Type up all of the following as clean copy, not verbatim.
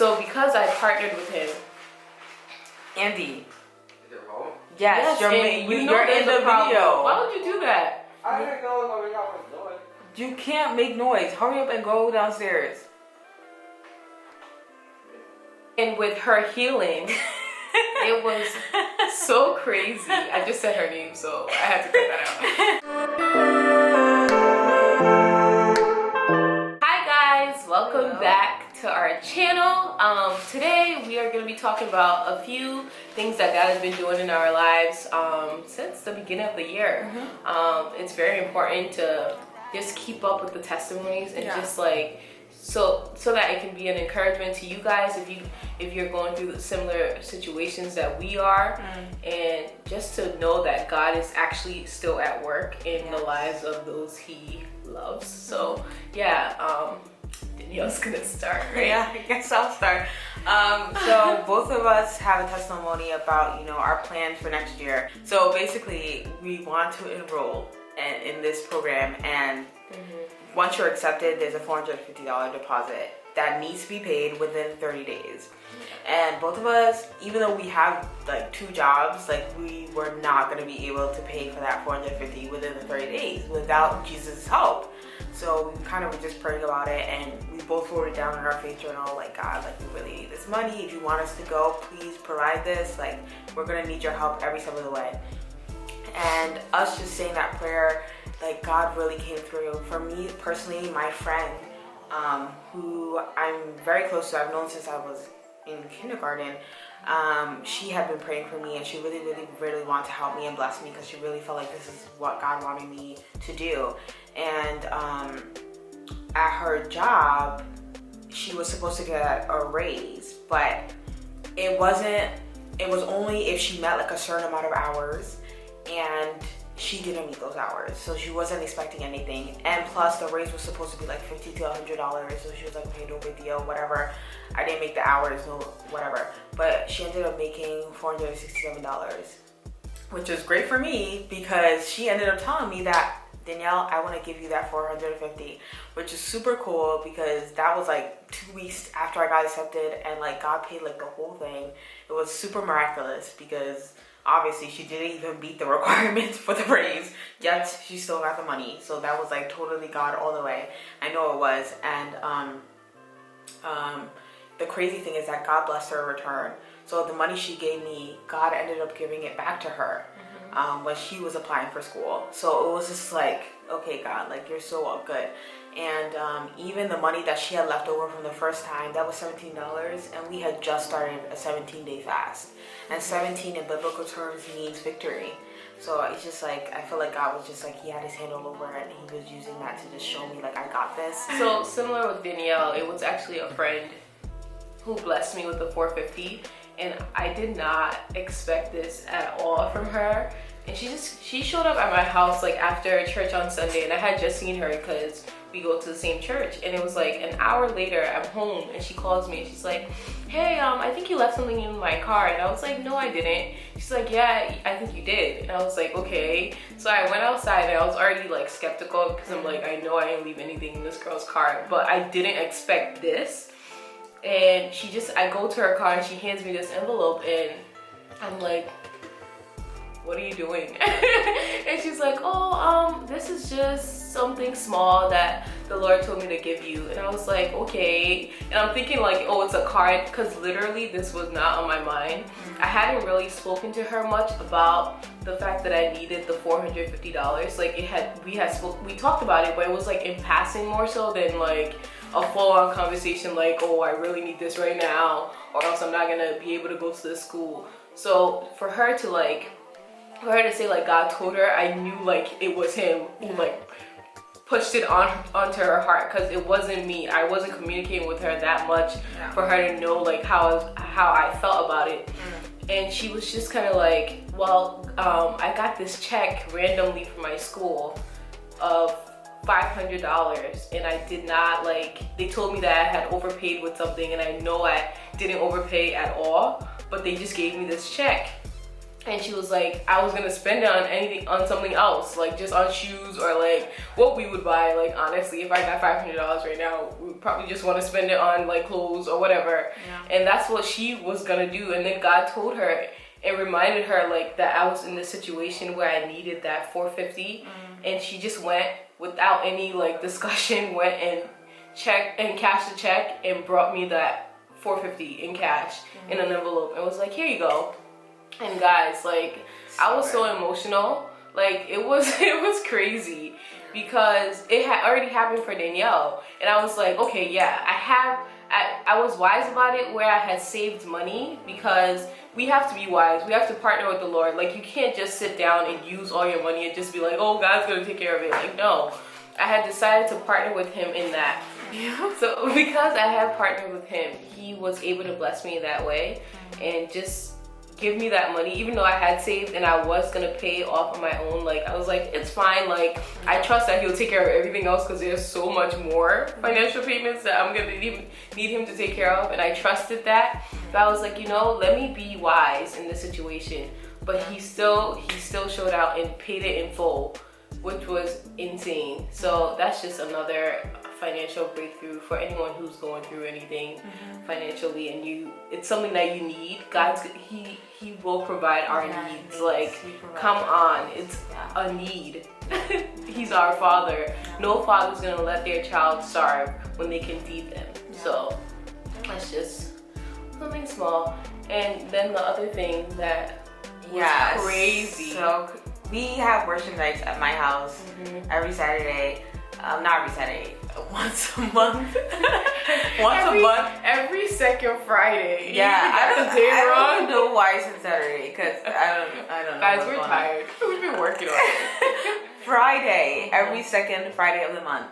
So because I partnered with him, Andy. Is it wrong? Yes, you're in the problem. video. Why would you do that? I didn't know if we got one noise. You can't make noise. Hurry up and go downstairs. And with her healing, it was so crazy. I just said her name, so I had to cut that out. Hi guys, welcome back to our channel. Today we are going to be talking about a few things that God has been doing in our lives since the beginning of the year. It's very important to just keep up with the testimonies and just like so that it can be an encouragement to you guys if you're going through similar situations that we are, and just to know that God is actually still at work in the lives of those He loves. So Danielle's gonna start, right? Yeah, I guess I'll start. So both of us have a testimony about our plans for next year. So basically, we want to enroll in this program, and once you're accepted, there's a $450 deposit that needs to be paid within 30 days. And both of us, even though we have like 2 jobs, like we were not going to be able to pay for that $450 within the 30 days without Jesus' help. So we kind of were just praying about it, and we both wrote it down in our faith journal, like, God, like, we really need this money. If you want us to go, please provide this. Like, we're going to need your help every step of the way. And us just saying that prayer, like, God really came through. For me personally, my friend, who I'm very close to, I've known since I was in kindergarten, she had been praying for me, and she really wanted to help me and bless me, because she really felt like this is what God wanted me to do. And at her job, she was supposed to get a raise, but it was only if she met like a certain amount of hours, and she didn't meet those hours, so she wasn't expecting anything. And plus, the raise was supposed to be like $50 to $100, so she was like, okay, no big deal, whatever. I didn't make the hours, no whatever. But she ended up making $467, which is great for me, because she ended up telling me that, Danielle, I want to give you that $450, which is super cool, because that was like 2 weeks after I got accepted, and like God paid like the whole thing. It was super miraculous, because obviously she didn't even meet the requirements for the raise, yet she still got the money. So that was like totally God all the way. I know it was. And the crazy thing is that God blessed her in return. So the money she gave me, God ended up giving it back to her when she was applying for school. So it was just like, okay, God, like, you're so good. And even the money that she had left over from the first time, that was $17, and we had just started a 17-day fast. And 17 in biblical terms means victory. So it's just like, I feel like God was just like, He had His hand all over it, and He was using that to just show me, like, I got this. So similar with Danielle, it was actually a friend who blessed me with the $450, and I did not expect this at all from her. And she showed up at my house like after church on Sunday, and I had just seen her because we go to the same church, and it was like an hour later I'm home, and she calls me and she's like, hey, I think you left something in my car. And I was like, no, I didn't. She's like, yeah, I think you did. And I was like, okay. So I went outside, and I was already like skeptical, because I'm like, I know I didn't leave anything in this girl's car, but I didn't expect this. And I go to her car, and she hands me this envelope, and I'm like, what are you doing? And she's like, oh, this is just something small that the Lord told me to give you. And I was like, okay. And I'm thinking like, oh, it's a card, because literally this was not on my mind. I hadn't really spoken to her much about the fact that I needed the $450. Like, we talked about it, but it was like in passing more so than like a full-on conversation, like, oh, I really need this right now, or else I'm not gonna be able to go to this school. So for her to say like God told her, I knew like it was Him who like pushed it onto her heart, because it wasn't me. I wasn't communicating with her that much for her to know like how I felt about it. And she was just kind of like, well, I got this check randomly from my school of $500, and I did not, like, they told me that I had overpaid with something, and I know I didn't overpay at all, but they just gave me this check. And she was like, I was gonna spend it on something else, like just on shoes or like what we would buy. Like honestly, if I got $500 right now, we would probably just want to spend it on like clothes or whatever. Yeah. And that's what she was gonna do. And then God told her and reminded her like that I was in this situation where I needed that $450, and she just went without any like discussion, went and cashed the check and brought me that $450 in cash in an envelope and was like, here you go. And guys, like, I was so emotional. Like, it was crazy because it had already happened for Danielle. And I was like, okay, yeah, I was wise about it where I had saved money, because we have to be wise. We have to partner with the Lord. Like, you can't just sit down and use all your money and just be like, oh, God's going to take care of it. Like, no. I had decided to partner with him in that. Yeah. So because I had partnered with him, he was able to bless me that way and just give me that money, even though I had saved and I was gonna pay off on my own. Like, I was like, it's fine. Like, I trust that he'll take care of everything else, because there's so much more financial payments that I'm gonna need him to take care of, and I trusted that. But I was like, you know, let me be wise in this situation. But he still showed out and paid it in full, which was insane. So that's just another financial breakthrough for anyone who's going through anything financially, and it's something that you need. He will provide our needs. Like, come on, it's a need. He's our Father. No father's gonna let their child starve when they can feed them. So that's just something small. And then the other thing that was crazy. So we have worship nights at my house every Saturday. Not every Saturday, once a month. A month. Every second Friday. Yeah, I don't know why it's on Saturday, because I don't know. Guys, we're tired. We've been working on it. Friday, every second Friday of the month.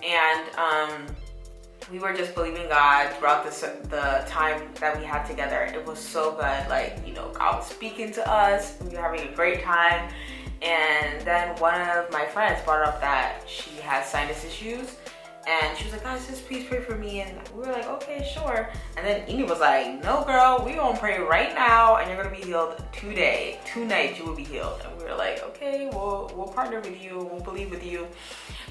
And we were just believing God throughout the time that we had together. It was so good. Like, you know, God was speaking to us. We were having a great time. And then one of my friends brought up that she has sinus issues, and she was like, guys, just please pray for me. And we were like, okay, sure. And then Eni was like, no, girl, we gonna pray right now, and you're gonna be healed today. 2 nights you will be healed. And we were like, okay, we'll partner with you, we'll believe with you.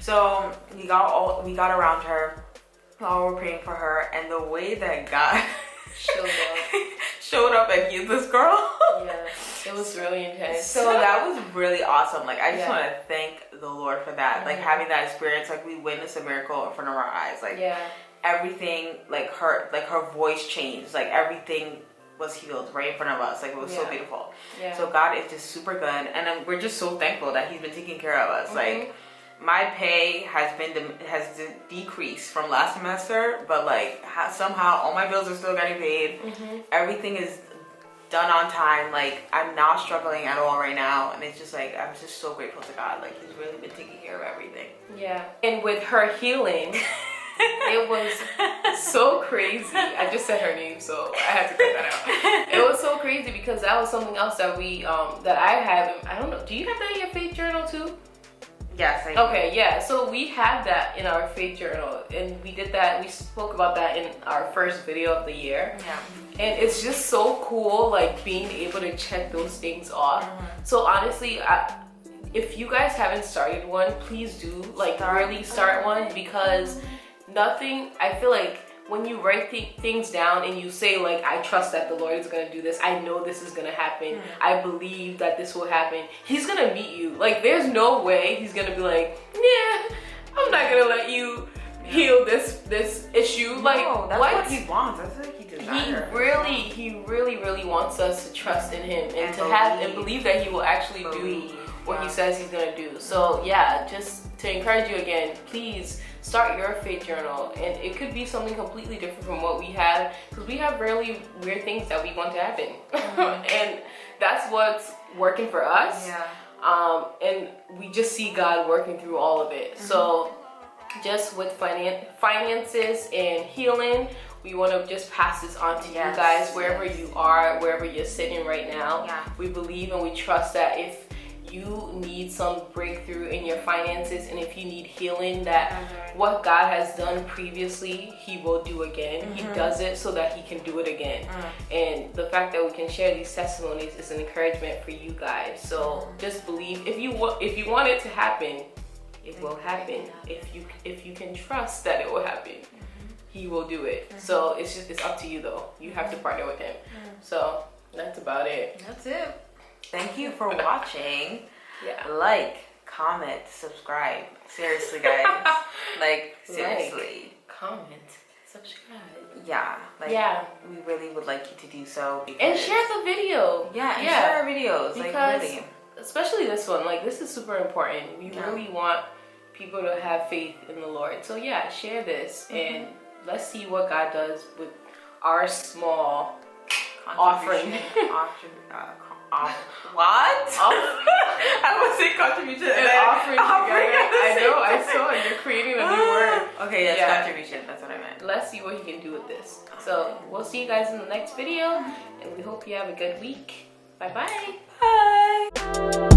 So we got around her while we're praying for her, and the way that God showed up and healed this girl. Yeah, it was really intense. So that was really awesome. Like, I just want to thank the Lord for that. Like, having that experience, like, we witnessed a miracle in front of our eyes. Like, everything, like her voice changed. Like, everything was healed right in front of us. Like, it was so beautiful. Yeah. So God is just super good, and we're just so thankful that He's been taking care of us. Like, my pay has decreased from last semester, but like somehow all my bills are still getting paid. Everything is done on time. Like, I'm not struggling at all right now, and it's just like, I'm just so grateful to God. Like, He's really been taking care of everything. Yeah. And with her healing, it was so crazy. I just said her name, so I had to cut that out. It was so crazy because that was something else that we that I have. I don't know. Do you have that in your faith journal too? Yes, I do. Okay, yeah. So we have that in our faith journal, and we did that. We spoke about that in our first video of the year. Yeah. And it's just so cool, like, being able to check those things off. So honestly, if you guys haven't started one, please do. Like, really start one, because nothing. I feel like when you write things down and you say, like, I trust that the Lord is going to do this. I know this is going to happen. I believe that this will happen. He's going to meet you. Like, there's no way He's going to be like, yeah, I'm not going to let you heal this issue. Like, no, that's what He wants. That's what He desires. He really wants us to trust in Him and to have and believe that He will actually do what He says He's going to do. So, yeah, just to encourage you again, please start your faith journal, and it could be something completely different from what we have, because we have really weird things that we want to happen. And that's what's working for us. And we just see God working through all of it. So just with finances and healing, we want to just pass this on to you guys, wherever you are, wherever you're sitting right now. We believe and we trust that if you need some breakthrough in your finances, and if you need healing, that what God has done previously, He will do again. He does it so that He can do it again. And the fact that we can share these testimonies is an encouragement for you guys. So just believe, if you want it to happen, it will happen. If you can trust that it will happen, He will do it. So it's up to you though. You have to partner with Him. So that's about it. That's it. Thank you for watching. Yeah. Like, comment, subscribe. Seriously, guys. Like, seriously. Like, comment, subscribe. Yeah. Like, Yeah. we really would like you to do so. And share the video. Yeah, and share our videos. Because, like, really. especially this one, like, this is super important. We really want people to have faith in the Lord. So yeah, share this and let's see what God does with our small offering. What? I would say contribution and then offering together. I know, I saw it. You're creating a new word. Okay, yes, Yeah. contribution. That's what I meant. Let's see what He can do with this. So we'll see you guys in the next video, and we hope you have a good week. Bye-bye. Bye.